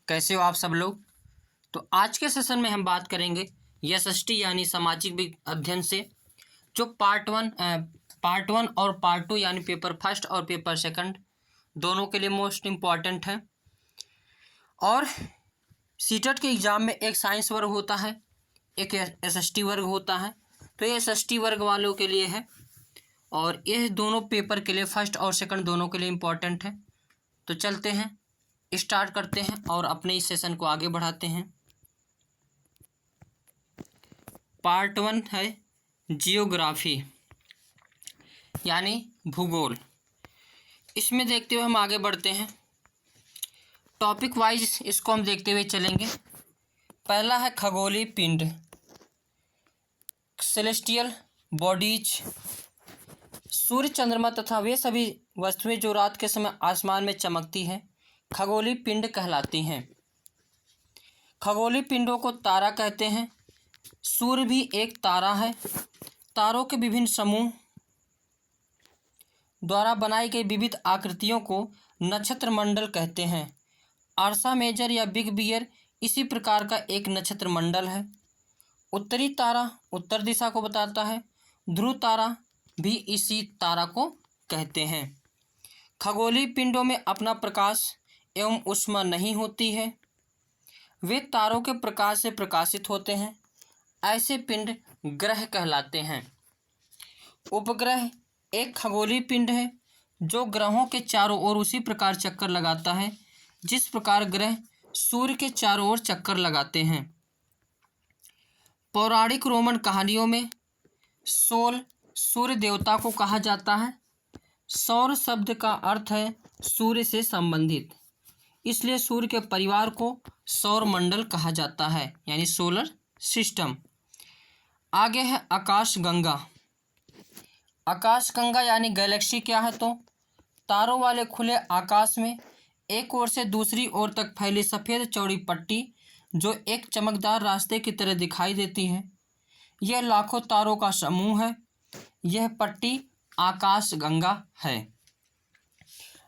कैसे हो आप सब लोग। तो आज के सेशन में हम बात करेंगे एसएसटी यानी सामाजिक अध्ययन से जो पार्ट वन और पार्ट टू यानी पेपर फर्स्ट और पेपर सेकंड दोनों के लिए मोस्ट इम्पॉर्टेंट है। और सीटेट के एग्ज़ाम में एक साइंस वर्ग होता है, एक एसएसटी वर्ग होता है। तो ये एसएसटी वर्ग वालों के लिए है और ये दोनों पेपर के लिए फर्स्ट और सेकंड दोनों के लिए इम्पॉर्टेंट है। तो चलते हैं, स्टार्ट करते हैं और अपने इस सेशन को आगे बढ़ाते हैं। पार्ट वन है जियोग्राफी यानी भूगोल। इसमें देखते हुए हम आगे बढ़ते हैं, टॉपिक वाइज इसको हम देखते हुए चलेंगे। पहला है खगोलीय पिंड, सेलेस्टियल बॉडीज। सूर्य, चंद्रमा तथा वे सभी वस्तुएं जो रात के समय आसमान में चमकती हैं खगोलीय पिंड कहलाती हैं। खगोलीय पिंडों को तारा कहते हैं। सूर्य भी एक तारा है। तारों के विभिन्न समूह द्वारा बनाई गई विविध आकृतियों को नक्षत्र मंडल कहते हैं। अर्सा मेजर या बिग बियर इसी प्रकार का एक नक्षत्र मंडल है। उत्तरी तारा उत्तर दिशा को बताता है। ध्रुव तारा भी इसी तारा को कहते हैं। खगोलीय पिंडों में अपना प्रकाश एवं ऊष्मा नहीं होती है, वे तारों के प्रकाश से प्रकाशित होते हैं। ऐसे पिंड ग्रह कहलाते हैं। उपग्रह एक खगोलीय पिंड है जो ग्रहों के चारों ओर उसी प्रकार चक्कर लगाता है जिस प्रकार ग्रह सूर्य के चारों ओर चक्कर लगाते हैं। पौराणिक रोमन कहानियों में सोल सूर्य देवता को कहा जाता है। सौर शब्द का अर्थ है सूर्य से संबंधित, इसलिए सूर्य के परिवार को सौर मंडल कहा जाता है यानी सोलर सिस्टम। आगे है आकाश गंगा। आकाश गंगा यानी गैलेक्सी क्या है, तो तारों वाले खुले आकाश में एक ओर से दूसरी ओर तक फैली सफ़ेद चौड़ी पट्टी जो एक चमकदार रास्ते की तरह दिखाई देती है। यह लाखों तारों का समूह है। यह पट्टी आकाश गंगा है।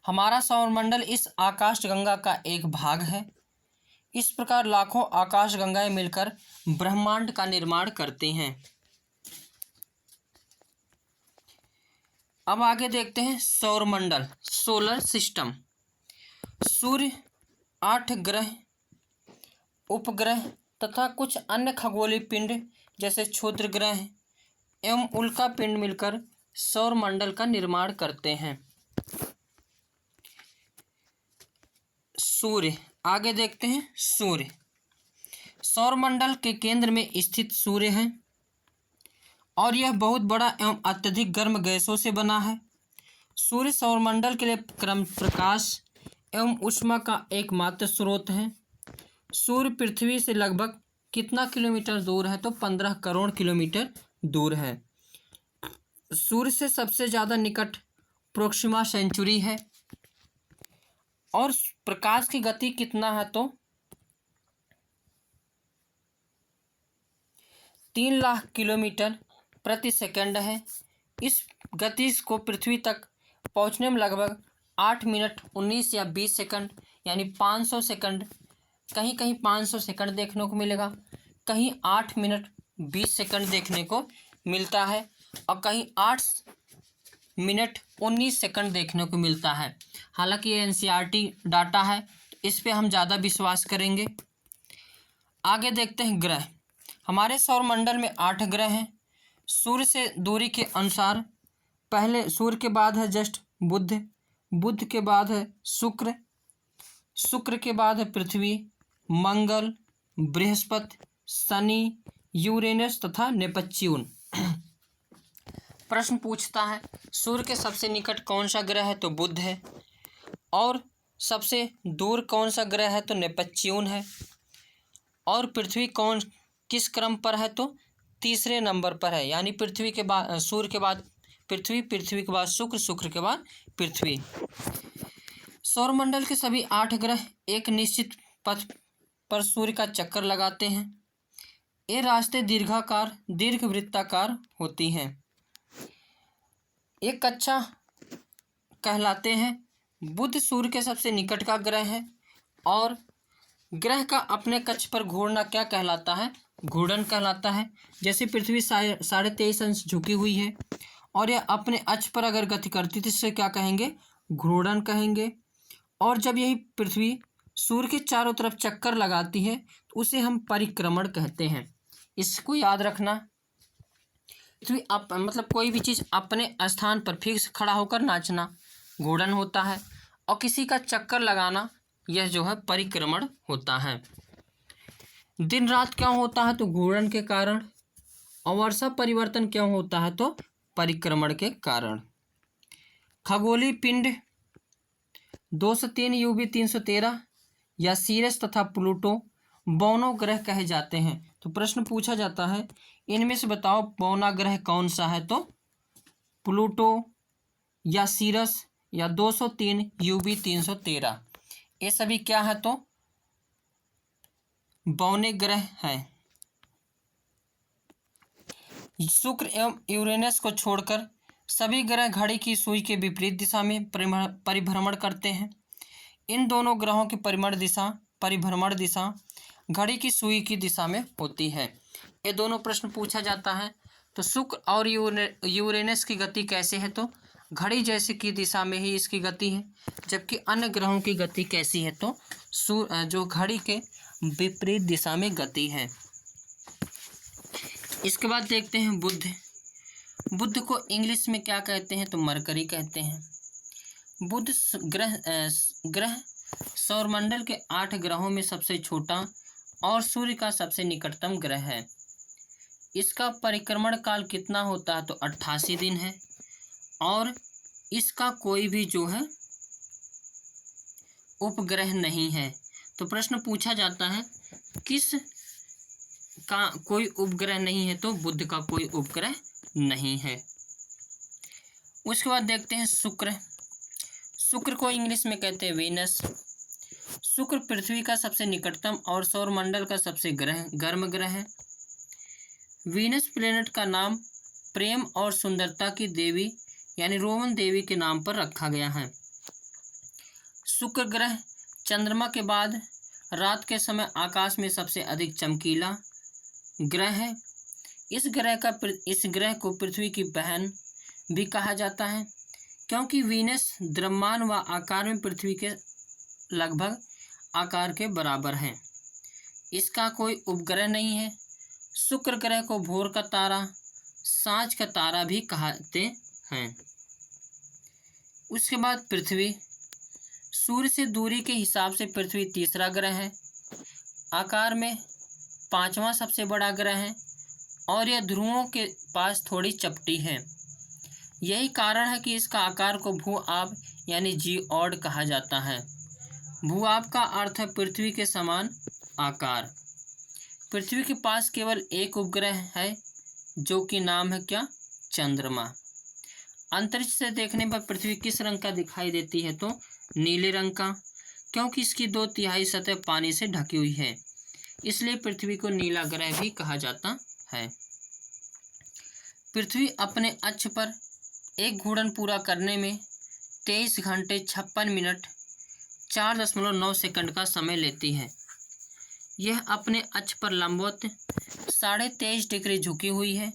हमारा सौरमंडल इस आकाश गंगा का एक भाग है। इस प्रकार लाखों आकाश गंगाएं मिलकर ब्रह्मांड का निर्माण करते हैं। अब आगे देखते हैं सौरमंडल सोलर सिस्टम। सूर्य, 8 ग्रह, उपग्रह तथा कुछ अन्य खगोलीय पिंड जैसे क्षुद्र ग्रह एवं उल्का पिंड मिलकर सौरमंडल का निर्माण करते हैं। सूर्य, आगे देखते हैं सूर्य। सौरमंडल के केंद्र में स्थित सूर्य है और यह बहुत बड़ा एवं अत्यधिक गर्म गैसों से बना है। सूर्य सौरमंडल के लिए क्रम प्रकाश एवं ऊष्मा का एकमात्र स्रोत है। सूर्य पृथ्वी से लगभग कितना किलोमीटर दूर है, तो 15 करोड़ किलोमीटर दूर है। सूर्य से सबसे ज़्यादा निकट प्रोक्सिमा सेंचुरी है और प्रकाश की गति कितना है, तो 3 लाख किलोमीटर प्रति सेकंड है। इस गति को पृथ्वी तक पहुंचने में लगभग 8 मिनट 19 या 20 सेकंड यानी 500 सेकंड, कहीं कहीं 500 सेकंड देखने को मिलेगा, कहीं 8 मिनट 20 सेकंड देखने को मिलता है और कहीं 8 मिनट 19 सेकंड देखने को मिलता है। हालांकि ये एनसीईआरटी डाटा है, इस पे हम ज़्यादा विश्वास करेंगे। आगे देखते हैं ग्रह। हमारे सौरमंडल में 8 ग्रह हैं। सूर्य से दूरी के अनुसार पहले सूर्य के बाद है जस्ट बुध, बुध के बाद है शुक्र, शुक्र के बाद है पृथ्वी, मंगल, बृहस्पति, शनि, यूरेनस तथा नेपच्यून। प्रश्न पूछता है सूर्य के सबसे निकट कौन सा ग्रह है, तो बुध है, और सबसे दूर कौन सा ग्रह है, तो नेपच्यून है, और पृथ्वी किस क्रम पर है, तो तीसरे नंबर पर है, यानी पृथ्वी के बाद सूर्य के बाद पृथ्वी, पृथ्वी के बाद शुक्र, शुक्र के बाद पृथ्वी। सौरमंडल के सभी 8 ग्रह एक निश्चित पथ पर सूर्य का चक्कर लगाते हैं। ये रास्ते दीर्घवृत्ताकार होती हैं। ये कक्षा कहलाते हैं। बुध सूर्य के सबसे निकट का ग्रह है और ग्रह का अपने कक्ष पर घूरना क्या कहलाता है? घूर्णन कहलाता है। जैसे पृथ्वी 23.5 अंश झुकी हुई है और यह अपने अक्ष पर अगर गति करती तो इससे क्या कहेंगे? घूर्णन कहेंगे। और जब यही पृथ्वी सूर्य के चारों तरफ चक्कर लगाती है तो उसे हम परिक्रमण कहते हैं। इसको याद रखना। पृथ्वी मतलब कोई भी चीज़ अपने स्थान पर फिक्स खड़ा होकर नाचना घूर्णन होता है, और किसी का चक्कर लगाना यह जो है परिक्रमण होता है। दिन रात क्यों होता है? तो घूर्णन के कारण। और वर्षा परिवर्तन क्यों होता है? तो परिक्रमण के कारण। खगोलीय पिंड 2 से 3 यूवी 313 या सीरस तथा प्लूटो बौना ग्रह कहे जाते हैं। तो प्रश्न पूछा जाता है इनमें से बताओ बौना ग्रह कौन सा है? तो प्लूटो या सीरस या 203 यूवी 313, ये सभी क्या है? तो बौने ग्रह हैं। शुक्र एवं यूरेनस को छोड़कर सभी ग्रह घड़ी की सुई के विपरीत दिशा में परिभ्रमण करते हैं। इन दोनों ग्रहों की परिभ्रमण दिशा घड़ी की सुई की दिशा में होती है। ये दोनों प्रश्न पूछा जाता है। तो शुक्र और यूरेनस की गति कैसे है? तो घड़ी जैसे की दिशा में ही इसकी गति है, जबकि अन्य ग्रहों की गति कैसी है? तो जो घड़ी के विपरीत दिशा में गति है। इसके बाद देखते हैं बुध को इंग्लिश में क्या कहते हैं? तो मरकरी कहते हैं। बुध ग्रह सौरमंडल के 8 ग्रहों में सबसे छोटा और सूर्य का सबसे निकटतम ग्रह है। इसका परिक्रमण काल कितना होता है? तो 88 दिन है। और इसका कोई भी जो है उपग्रह नहीं है। तो प्रश्न पूछा जाता है किस का कोई उपग्रह नहीं है? तो बुध का कोई उपग्रह नहीं है। उसके बाद देखते हैं शुक्र को इंग्लिश में कहते हैं वीनस। शुक्र पृथ्वी का सबसे निकटतम और सौरमंडल का सबसे गर्म ग्रह है। वीनस प्लेनेट का नाम प्रेम और सुंदरता की देवी यानी रोमन देवी के नाम पर रखा गया है। शुक्र ग्रह चंद्रमा के बाद रात के समय आकाश में सबसे अधिक चमकीला ग्रह है। इस ग्रह को पृथ्वी की बहन भी कहा जाता है, क्योंकि वीनस द्रव्यमान व आकार में पृथ्वी के लगभग आकार के बराबर है। इसका कोई उपग्रह नहीं है। शुक्र ग्रह को भोर का तारा, सांझ का तारा भी कहते हैं। उसके बाद पृथ्वी, सूर्य से दूरी के हिसाब से पृथ्वी तीसरा ग्रह है, आकार में 5वां सबसे बड़ा ग्रह है और यह ध्रुवों के पास थोड़ी चपटी है। यही कारण है कि इसका आकार को भू-आब यानी जियोड कहा जाता है। भू-आब का अर्थ है पृथ्वी के समान आकार। पृथ्वी के पास केवल एक उपग्रह है जो कि नाम है क्या? चंद्रमा। अंतरिक्ष से देखने पर पृथ्वी किस रंग का दिखाई देती है? तो नीले रंग का, क्योंकि इसकी 2/3 सतह पानी से ढकी हुई है, इसलिए पृथ्वी को नीला ग्रह भी कहा जाता है। पृथ्वी अपने अक्ष पर एक घूर्णन पूरा करने में 23 घंटे 56 मिनट 4.9 सेकंड का समय लेती है। यह अपने अक्ष पर लंबवत 23.5 डिग्री झुकी हुई है।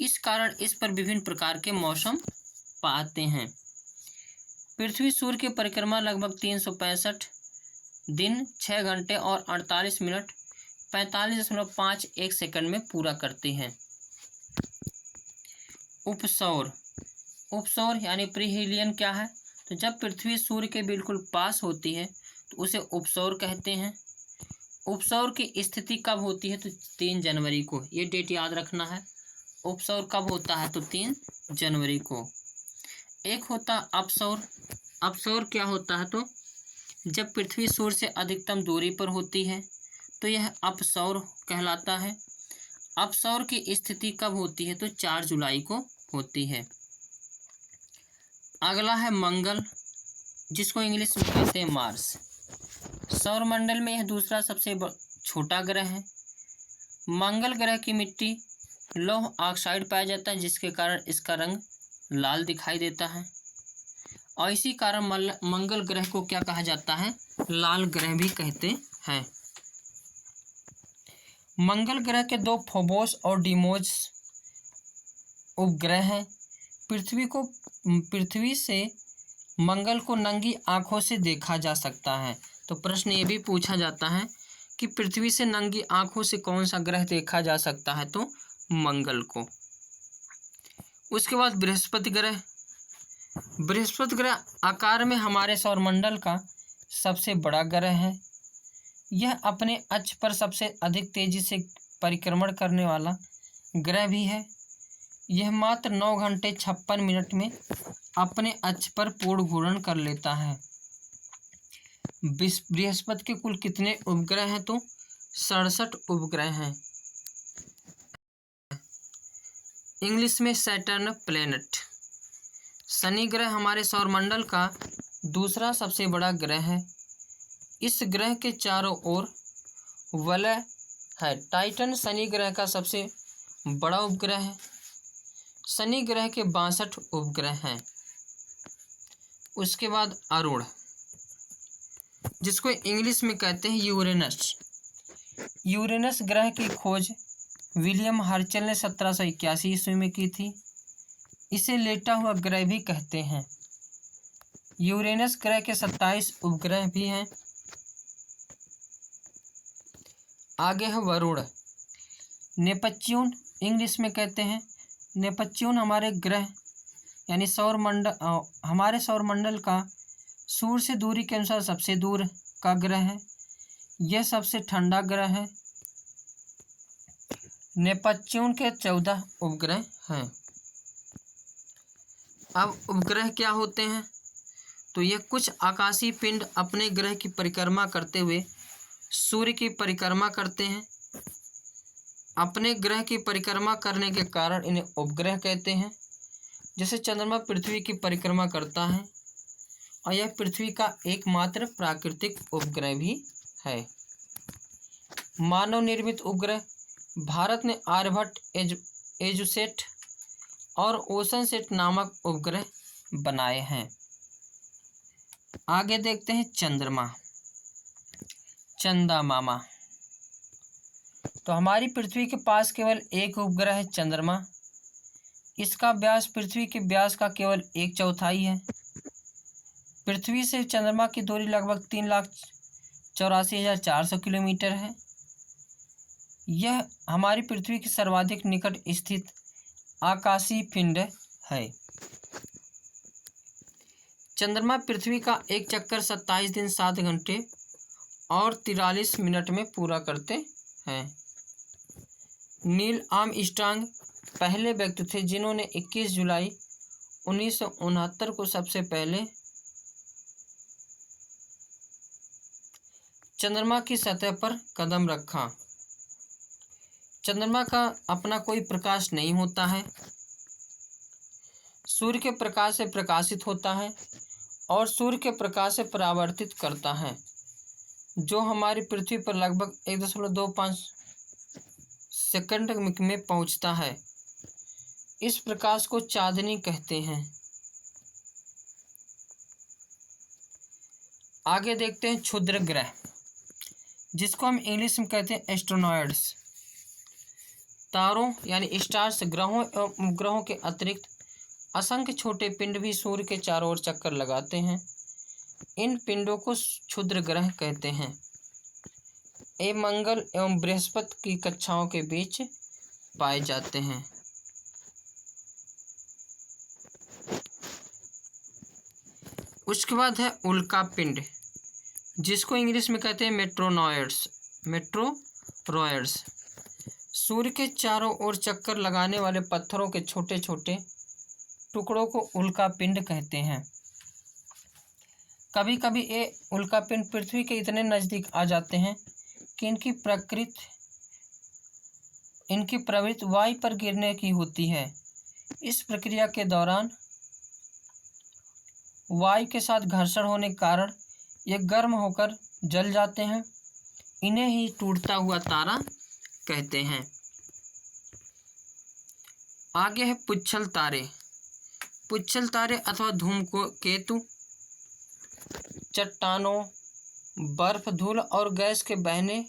इस कारण इस पर विभिन्न प्रकार के मौसम पाते हैं। पृथ्वी सूर्य की परिक्रमा लगभग 365 दिन 6 घंटे और 48 मिनट 45.51 सेकंड में पूरा करती है। उपसौर यानी प्रीहिलियन क्या है? तो जब पृथ्वी सूर्य के बिल्कुल पास होती है तो उसे उपसौर कहते हैं। उपसौर की स्थिति कब होती है? तो 3 जनवरी को। ये डेट याद रखना है। उपसौर कब होता है? तो 3 जनवरी को। एक होता अपसौर। अपसौर क्या होता है? तो जब पृथ्वी सूर्य से अधिकतम दूरी पर होती है तो यह अपसौर कहलाता है। अपसौर की स्थिति कब होती है? तो 4 जुलाई को होती है। अगला है मंगल, जिसको इंग्लिश में कहते हैं मार्स। सौरमंडल में यह दूसरा सबसे छोटा ग्रह है। मंगल ग्रह की मिट्टी लौह ऑक्साइड पाया जाता है, जिसके कारण इसका रंग लाल दिखाई देता है और इसी कारण मंगल ग्रह को क्या कहा जाता है? लाल ग्रह भी कहते हैं। मंगल ग्रह के 2 फोबोस और डीमोस उपग्रह हैं। पृथ्वी से मंगल को नंगी आंखों से देखा जा सकता है। तो प्रश्न ये भी पूछा जाता है कि पृथ्वी से नंगी आंखों से कौन सा ग्रह देखा जा सकता है, तो मंगल को। उसके बाद बृहस्पति ग्रह। बृहस्पति ग्रह आकार में हमारे सौरमंडल का सबसे बड़ा ग्रह है। यह अपने अक्ष पर सबसे अधिक तेजी से परिक्रमण करने वाला ग्रह भी है। यह मात्र 9 घंटे 56 मिनट में अपने अक्ष पर पूर्ण घूर्ण कर लेता है। बृहस्पति के कुल कितने उपग्रह हैं, तो 67 उपग्रह हैं। इंग्लिश में सैटर्न प्लैनेट। शनि ग्रह हमारे सौरमंडल का दूसरा सबसे बड़ा ग्रह है। इस ग्रह के चारों ओर वलय है। टाइटन शनि ग्रह का सबसे बड़ा उपग्रह है। शनि ग्रह के 62 उपग्रह हैं। उसके बाद अरुण, जिसको इंग्लिश में कहते हैं यूरेनस। यूरेनस ग्रह की खोज विलियम हर्चल ने 1781 ईस्वी में की थी। इसे लेटा हुआ ग्रह भी कहते हैं। यूरेनस ग्रह के 27 उपग्रह भी हैं। आगे है वरुण। नेपच्यून इंग्लिश में कहते हैं। नेपच्यून हमारे ग्रह यानी हमारे सौरमंडल का सूर्य से दूरी के अनुसार सबसे दूर का ग्रह है। यह सबसे ठंडा ग्रह है। नेपच्यून के 14 उपग्रह हैं। अब उपग्रह क्या होते हैं, तो ये कुछ आकाशीय पिंड अपने ग्रह की परिक्रमा करते हुए सूर्य की परिक्रमा करते हैं। अपने ग्रह की परिक्रमा करने के कारण इन्हें उपग्रह कहते हैं। जैसे चंद्रमा पृथ्वी की परिक्रमा करता है और यह पृथ्वी का एकमात्र प्राकृतिक उपग्रह भी है। मानव निर्मित उपग्रह भारत ने आर्यभट्ट, एजुसेट और ओशनसेट नामक उपग्रह बनाए हैं। आगे देखते हैं चंद्रमा, चंदा मामा। तो हमारी पृथ्वी के पास केवल एक उपग्रह है, चंद्रमा। इसका व्यास पृथ्वी के व्यास का केवल 1/4 है। पृथ्वी से चंद्रमा की दूरी लगभग 3,84,400 किलोमीटर है। यह हमारी पृथ्वी के सर्वाधिक निकट स्थित आकाशीय पिंड है। चंद्रमा पृथ्वी का एक चक्कर 27 दिन 7 घंटे और 43 मिनट में पूरा करते हैं। नील आर्मस्ट्रांग पहले व्यक्ति थे जिन्होंने 21 जुलाई 1969 को सबसे पहले चंद्रमा की सतह पर कदम रखा। चंद्रमा का अपना कोई प्रकाश नहीं होता है, सूर्य के प्रकाश से प्रकाशित होता है और सूर्य के प्रकाश से परावर्तित करता है, जो हमारी पृथ्वी पर लगभग 1.25 सेकंड में पहुंचता है। इस प्रकाश को चांदनी कहते हैं। आगे देखते हैं क्षुद्र ग्रह, जिसको हम इंग्लिश में कहते हैं एस्ट्रोनॉइड्स। तारों यानी स्टार्स, ग्रहों एवं उपग्रहों के अतिरिक्त असंख्य छोटे पिंड भी सूर्य के चारों ओर चक्कर लगाते हैं। इन पिंडों को क्षुद्र ग्रह कहते हैं। ये मंगल एवं बृहस्पति की कक्षाओं के बीच पाए जाते हैं। उसके बाद है उल्का पिंड, जिसको इंग्लिश में कहते हैं मेट्रोरॉयड्स। सूर्य के चारों ओर चक्कर लगाने वाले पत्थरों के छोटे छोटे टुकड़ों को उल्का पिंड कहते हैं। कभी कभी ये उल्का पिंड पृथ्वी के इतने नज़दीक आ जाते हैं कि इनकी प्रवृत्ति वायु पर गिरने की होती है। इस प्रक्रिया के दौरान वायु के साथ घर्षण होने के कारण ये गर्म होकर जल जाते हैं। इन्हें ही टूटता हुआ तारा कहते हैं। आगे है पुच्छल तारे। पुच्छल तारे अथवा धूमकेतु चट्टानों, बर्फ, धूल और गैस के बने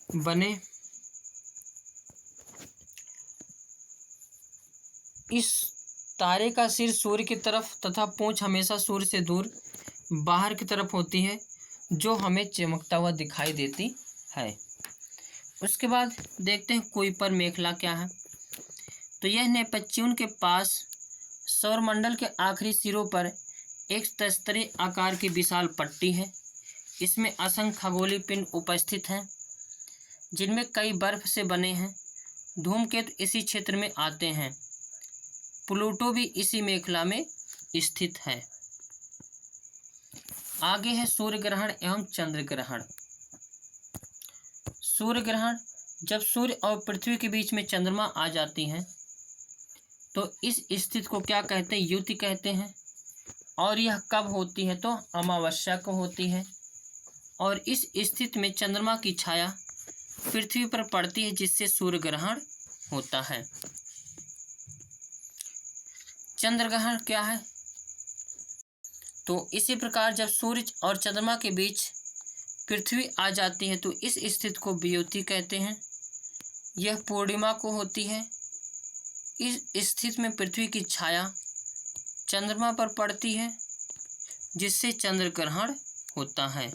बने इस तारे का सिर सूर्य की तरफ तथा पूंछ हमेशा सूर्य से दूर बाहर की तरफ होती है, जो हमें चमकता हुआ दिखाई देती है। उसके बाद देखते हैं कुइपर मेखला क्या है। तो यह नेपच्यून के पास सौरमंडल के आखिरी सिरों पर एक तस्तरी आकार की विशाल पट्टी है। इसमें असंख्य खगोलीय पिंड उपस्थित हैं, जिनमें कई बर्फ से बने हैं। धूमकेतु इसी क्षेत्र में आते हैं। प्लूटो भी इसी मेखला में स्थित है। आगे है सूर्य ग्रहण एवं चंद्र ग्रहण। सूर्य ग्रहण, जब सूर्य और पृथ्वी के बीच में चंद्रमा आ जाती हैं तो इस स्थिति को क्या कहते हैं? युति कहते हैं। और यह कब होती है? तो अमावस्या को होती है। और इस स्थिति में चंद्रमा की छाया पृथ्वी पर पड़ती है, जिससे सूर्य ग्रहण होता है। चंद्र ग्रहण क्या है? तो इसी प्रकार जब सूर्य और चंद्रमा के बीच पृथ्वी आ जाती है तो इस स्थिति को वियुति कहते हैं। यह पूर्णिमा को होती है। इस स्थिति में पृथ्वी की छाया चंद्रमा पर पड़ती है, जिससे चंद्र ग्रहण होता है।